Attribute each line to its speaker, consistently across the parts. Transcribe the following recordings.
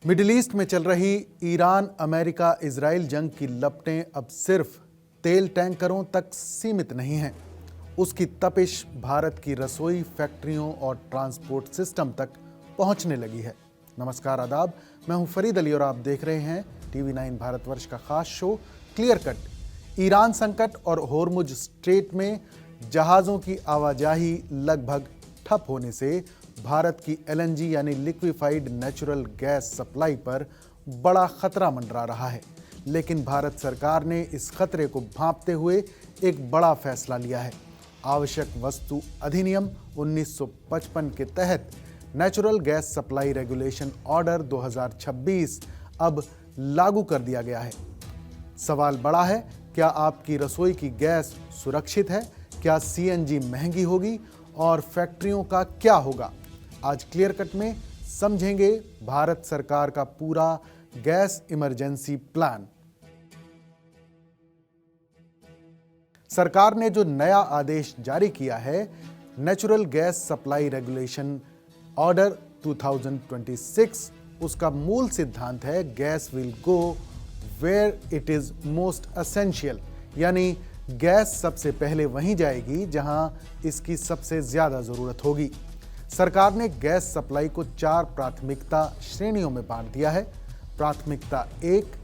Speaker 1: Middle east में चल रही ईरान अमेरिका इजराइल जंग की लपटें अब सिर्फ तेल टैंकरों तक सीमित नहीं हैं। उसकी तपिश भारत की रसोई फैक्ट्रियों और ट्रांसपोर्ट सिस्टम तक पहुंचने लगी है। नमस्कार, आदाब। मैं हूं फरीद अली और आप देख रहे हैं TV9 भारतवर्ष का खास शो क्लियर कट। ईरान संकट और होर्मुज स्ट्रेट में जहाज़ों की आवाजाही लगभग ठप होने से भारत की LNG यानी लिक्विफाइड नेचुरल गैस सप्लाई पर बड़ा खतरा मंडरा रहा है। लेकिन भारत सरकार ने इस खतरे को भांपते हुए एक बड़ा फैसला लिया है। आवश्यक वस्तु अधिनियम 1955 के तहत natural gas supply regulation order 2026 अब लागू कर दिया गया है। सवाल बड़ा है, क्या आपकी रसोई की गैस सुरक्षित है? क्या CNG महंगी होगी और फैक्ट्रियों का क्या होगा? आज क्लियर कट में समझेंगे भारत सरकार का पूरा गैस इमरजेंसी प्लान। सरकार ने जो नया आदेश जारी किया है, natural gas supply regulation order 2026, उसका मूल सिद्धांत है gas will go where it is most essential, यानी गैस सबसे पहले वहीं जाएगी जहां इसकी सबसे ज्यादा जरूरत होगी। सरकार ने गैस सप्लाई को 4 प्राथमिकता श्रेणियों में बांट दिया है। प्राथमिकता 1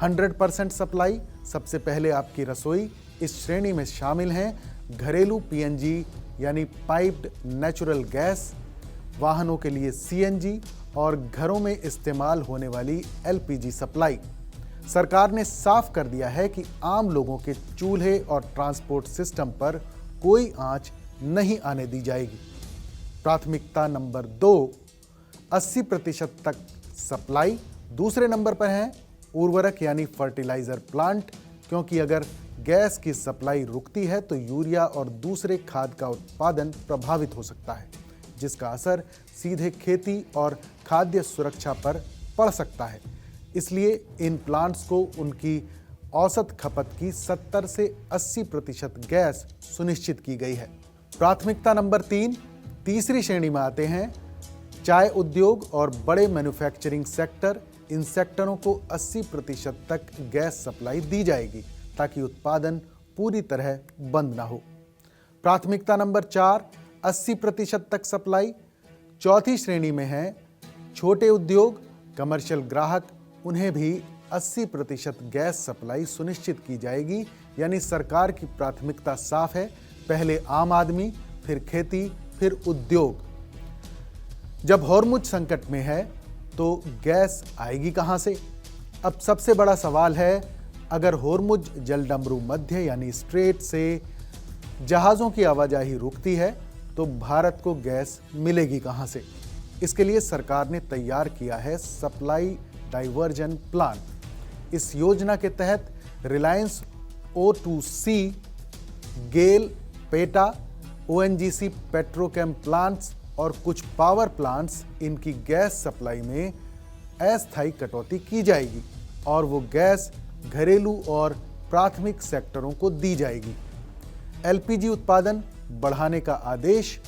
Speaker 1: 100% सप्लाई, सबसे पहले आपकी रसोई। इस श्रेणी में शामिल हैं घरेलू PNG यानी पाइप्ड नेचुरल गैस, वाहनों के लिए CNG और घरों में इस्तेमाल होने वाली LPG सप्लाई। सरकार ने साफ कर दिया है कि आम लोगों के चूल्हे और ट्रांसपोर्ट सिस्टम पर कोई आंच नहीं आने दी जाएगी। प्राथमिकता नंबर 2 80% तक सप्लाई। दूसरे नंबर पर है उर्वरक यानी फर्टिलाइजर प्लांट, क्योंकि अगर गैस की सप्लाई रुकती है तो यूरिया और दूसरे खाद का उत्पादन प्रभावित हो सकता है, जिसका असर सीधे खेती और खाद्य सुरक्षा पर पड़ सकता है। इसलिए इन प्लांट्स को उनकी औसत खपत की 70 से 80% गैस सुनिश्चित की गई है। प्राथमिकता नंबर 3 तीसरी श्रेणी में आते हैं चाय उद्योग और बड़े मैन्युफैक्चरिंग सेक्टर। इन सेक्टरों को 80% तक गैस सप्लाई दी जाएगी ताकि उत्पादन पूरी तरह बंद ना हो। प्राथमिकता नंबर 4 80% तक सप्लाई। चौथी श्रेणी में है छोटे उद्योग, कमर्शियल ग्राहक, उन्हें भी 80% गैस सप्लाई सुनिश्चित की जाएगी। यानी सरकार की प्राथमिकता साफ है, पहले आम आदमी, फिर खेती, फिर उद्योग। जब होर्मुज संकट में है तो गैस आएगी कहां से? अब सबसे बड़ा सवाल है, अगर होर्मुज जलडमरू मध्य यानी स्ट्रेट से जहाज़ों की आवाजाही रुकती है तो भारत को गैस मिलेगी कहां से? इसके लिए सरकार ने तैयार किया है सप्लाई डाइवर्जन प्लान। इस योजना के तहत रिलायंस O2C, गेल, पेटा, ONGC पेट्रोकेम प्लांट्स और कुछ पावर प्लांट्स, इनकी गैस सप्लाई में अस्थायी कटौती की जाएगी और वो गैस घरेलू और प्राथमिक सेक्टरों को दी जाएगी। LPG उत्पादन बढ़ाने का आदेश।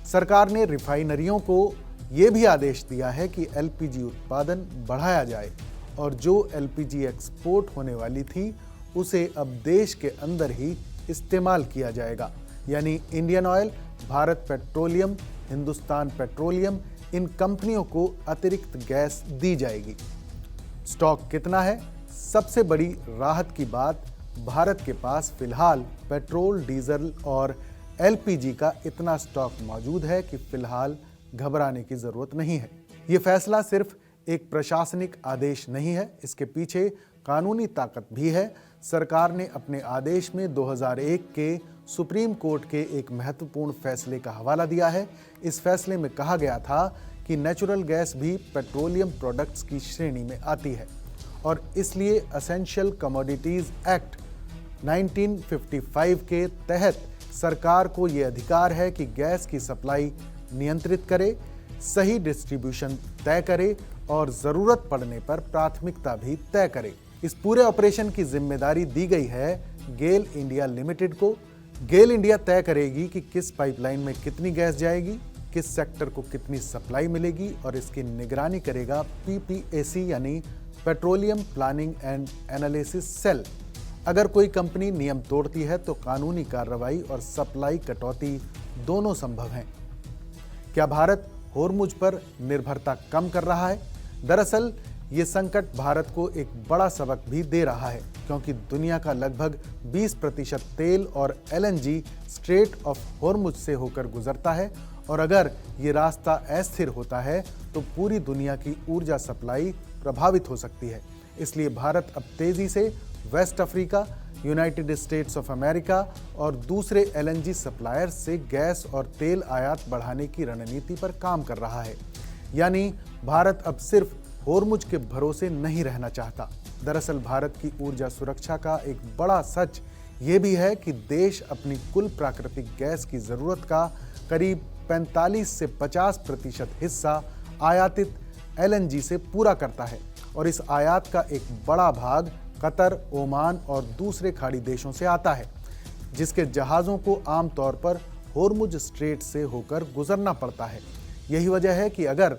Speaker 1: सरकार ने रिफाइनरियों को ये भी आदेश दिया है कि LPG उत्पादन बढ़ाया जाए और जो LPG एक्सपोर्ट होने वाली थी उसे अब देश के अंदर ही इस्तेमाल किया जाएगा। यानी Indian oil, Bharat petroleum, Hindustan petroleum, इन कंपनियों को अतिरिक्त गैस दी जाएगी। स्टॉक कितना है? सबसे बड़ी राहत की बात, भारत के पास फिलहाल पेट्रोल, डीजल और LPG का इतना स्टॉक मौजूद है कि फिलहाल घबराने की जरूरत नहीं है। ये फैसला सिर्फ एक प्रशासनिक आदेश नहीं है, इसके पीछे कानूनी ताकत भी है। सरकार ने अपने आदेश में 2001 के सुप्रीम कोर्ट के एक महत्वपूर्ण फैसले का हवाला दिया है। इस फैसले में कहा गया था कि नेचुरल गैस भी पेट्रोलियम प्रोडक्ट्स की श्रेणी में आती है और इसलिए एसेंशियल कमोडिटीज एक्ट 1955 के तहत सरकार को यह अधिकार है कि गैस की सप्लाई नियंत्रित करे, सही डिस्ट्रीब्यूशन तय करे और जरूरत पड़ने पर प्राथमिकता भी तय करे। इस पूरे ऑपरेशन की जिम्मेदारी दी गई है गेल इंडिया लिमिटेड को। गेल इंडिया तय करेगी कि किस पाइपलाइन में कितनी गैस जाएगी, किस सेक्टर को कितनी सप्लाई मिलेगी और इसकी निगरानी करेगा PPAC यानी petroleum planning and analysis cell. अगर कोई कंपनी नियम तोड़ती है तो कानूनी कार्रवाई और सप्लाई कटौती दोनों संभव हैं। क्या भारत होर्मुज पर निर्भरता कम कर रहा है? दरअसल ये संकट भारत को एक बड़ा सबक भी दे रहा है, क्योंकि दुनिया का लगभग 20% तेल और LNG स्ट्रेट ऑफ होर्मुज से होकर गुजरता है और अगर ये रास्ता अस्थिर होता है तो पूरी दुनिया की ऊर्जा सप्लाई प्रभावित हो सकती है। इसलिए भारत अब तेजी से West Africa, United States of America और दूसरे LNG सप्लायर्स से गैस और तेल आयात बढ़ाने की रणनीति पर काम कर रहा है। यानी भारत अब सिर्फ होर्मुज के भरोसे नहीं रहना चाहता। दरअसल भारत की ऊर्जा सुरक्षा का एक बड़ा सच ये भी है कि देश अपनी कुल प्राकृतिक गैस की जरूरत का करीब 45 से 50% हिस्सा आयातित LNG से पूरा करता है और इस आयात का एक बड़ा भाग कतर, ओमान और दूसरे खाड़ी देशों से आता है, जिसके जहाज़ों को आमतौर पर होर्मुज स्ट्रेट से होकर गुजरना पड़ता है। यही वजह है कि अगर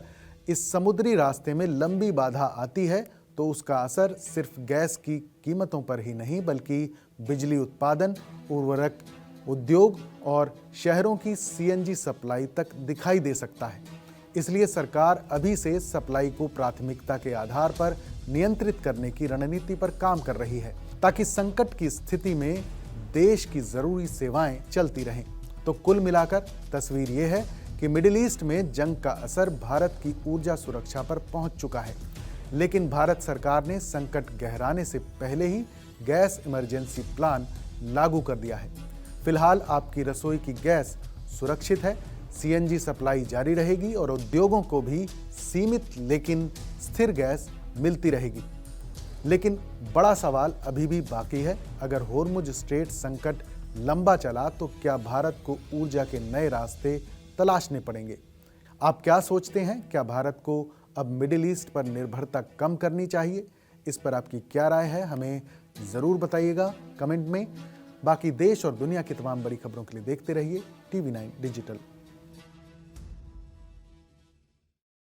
Speaker 1: इस समुद्री रास्ते में लंबी बाधा आती है तो उसका असर सिर्फ गैस की कीमतों पर ही नहीं बल्कि बिजली उत्पादन, उर्वरक उद्योग और शहरों की CNG सप्लाई तक दिखाई दे सकता है। इसलिए सरकार अभी से सप्लाई को प्राथमिकता के आधार पर नियंत्रित करने की रणनीति पर काम कर रही है, ताकि संकट की स्थिति में देश की जरूरी सेवाएं चलती रहें। तो कुल मिलाकर तस्वीर ये है कि मिडिल ईस्ट में जंग का असर भारत की ऊर्जा सुरक्षा पर पहुंच चुका है, लेकिन भारत सरकार ने संकट गहराने से पहले ही गैस इमरजेंसी प्लान लागू कर दिया है। फिलहाल आपकी रसोई की गैस सुरक्षित है, CNG सप्लाई जारी रहेगी और उद्योगों को भी सीमित लेकिन स्थिर गैस मिलती रहेगी। लेकिन बड़ा सवाल अभी भी बाकी है, अगर होर्मुज स्ट्रेट संकट लंबा चला तो क्या भारत को ऊर्जा के नए रास्ते तलाशने पड़ेंगे? आप क्या सोचते हैं? क्या भारत को अब मिडिल ईस्ट पर निर्भरता कम करनी चाहिए? इस पर आपकी क्या राय है? हमें ज़रूर बताइएगा कमेंट में। बाकी देश और दुनिया की तमाम बड़ी खबरों के लिए देखते रहिए TV9 डिजिटल।